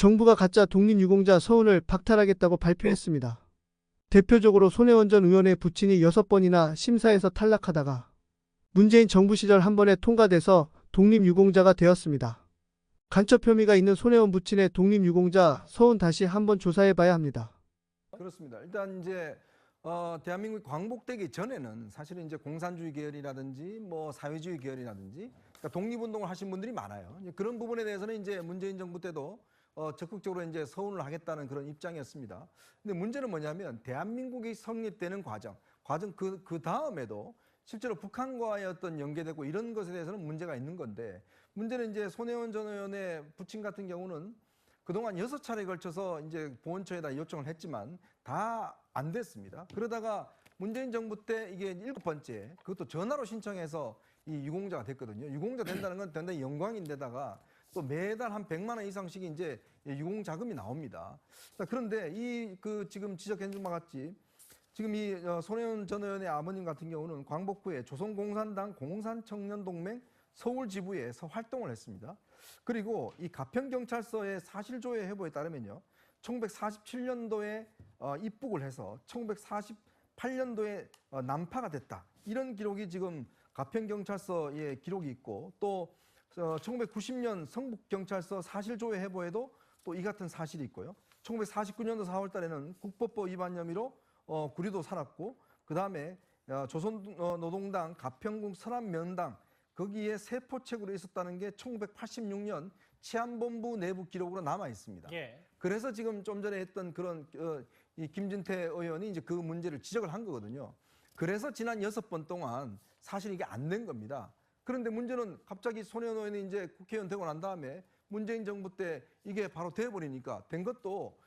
정부가 가짜 독립유공자 서훈을 박탈하겠다고 발표했습니다. 대표적으로 손혜원 전 의원의 부친이 6번이나 심사에서 탈락하다가 문재인 정부 시절 한 번에 통과돼서 독립유공자가 되었습니다. 간첩 혐의가 있는 손혜원 부친의 독립유공자 서훈 다시 한번 조사해봐야 합니다. 그렇습니다. 일단 이제 대한민국이 광복되기 전에는 사실은 이제 공산주의 계열이라든지 뭐 사회주의 계열이라든지 그러니까 독립운동을 하신 분들이 많아요. 이제 그런 부분에 대해서는 이제 문재인 정부 때도 적극적으로 이제 서운을 하겠다는 그런 입장이었습니다. 근데 문제는 뭐냐면 대한민국이 성립되는 과정 그 다음에도 실제로 북한과의 어떤 연계되고 이런 것에 대해서는 문제가 있는 건데 문제는 이제 손혜원 전 의원의 부친 같은 경우는 그동안 6차례에 걸쳐서 이제 보훈처에다 요청을 했지만 다 안 됐습니다. 그러다가 문재인 정부 때 이게 7번째 그것도 전화로 신청해서 이 유공자가 됐거든요. 유공자 된다는 건 대단히 영광인데다가 또 매달 한 100만 원 이상씩 이제 유공 자금이 나옵니다. 자, 그런데 이 그 지금 지적해 준 바와 같이 지금 이 손혜원 전 의원의 아버님 같은 경우는 광복 후에 조선공산당 공산청년동맹 서울 지부에서 활동을 했습니다. 그리고 이 가평경찰서의 사실조회 해보에 따르면요. 1947년도에 입북을 해서 1948년도에 난파가 됐다. 이런 기록이 지금 가평경찰서에 기록이 있고 또 1990년 성북경찰서 사실조회 해보에도 또 이 같은 사실이 있고요. 1949년도 4월 달에는 국법법 위반 혐의로 구류도 살았고 그 다음에 조선노동당 가평군 서랍면당 거기에 세포책으로 있었다는 게 1986년 치안본부 내부 기록으로 남아 있습니다. 예. 그래서 지금 좀 전에 했던 그런 이 김진태 의원이 이제 그 문제를 지적을 한 거거든요. 그래서 지난 6번 동안 사실 이게 안 된 겁니다. 그런데 문제는 갑자기 손혜원 의원이 이제 국회의원 되고 난 다음에 문재인 정부 때 이게 바로 돼버리니까 된 것도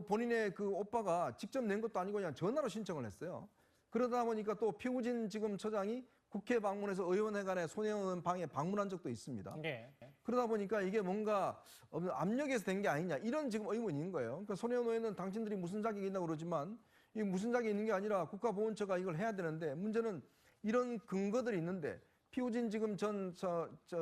본인의 그 오빠가 직접 낸 것도 아니고 그냥 전화로 신청을 했어요. 그러다 보니까 또 피우진 지금 처장이 국회 방문해서 의원회관에 손혜원 방에 방문한 적도 있습니다. 네. 그러다 보니까 이게 뭔가 압력에서 된 게 아니냐 이런 지금 의문이 있는 거예요. 그러니까 손혜원 의원은 당신들이 무슨 자격이 있다고 그러지만 이 무슨 자격이 있는 게 아니라 국가보훈처가 이걸 해야 되는데 문제는 이런 근거들이 있는데 피우진 지금 전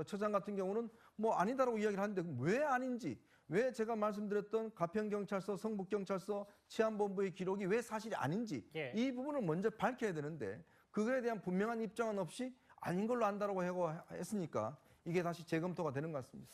처장 같은 경우는 뭐 아니다라고 이야기를 하는데 왜 아닌지 왜 제가 말씀드렸던 가평경찰서, 성북경찰서, 치안본부의 기록이 왜 사실이 아닌지 예. 이 부분을 먼저 밝혀야 되는데 그거에 대한 분명한 입장은 없이 아닌 걸로 안다라고 하고 했으니까 이게 다시 재검토가 되는 것 같습니다.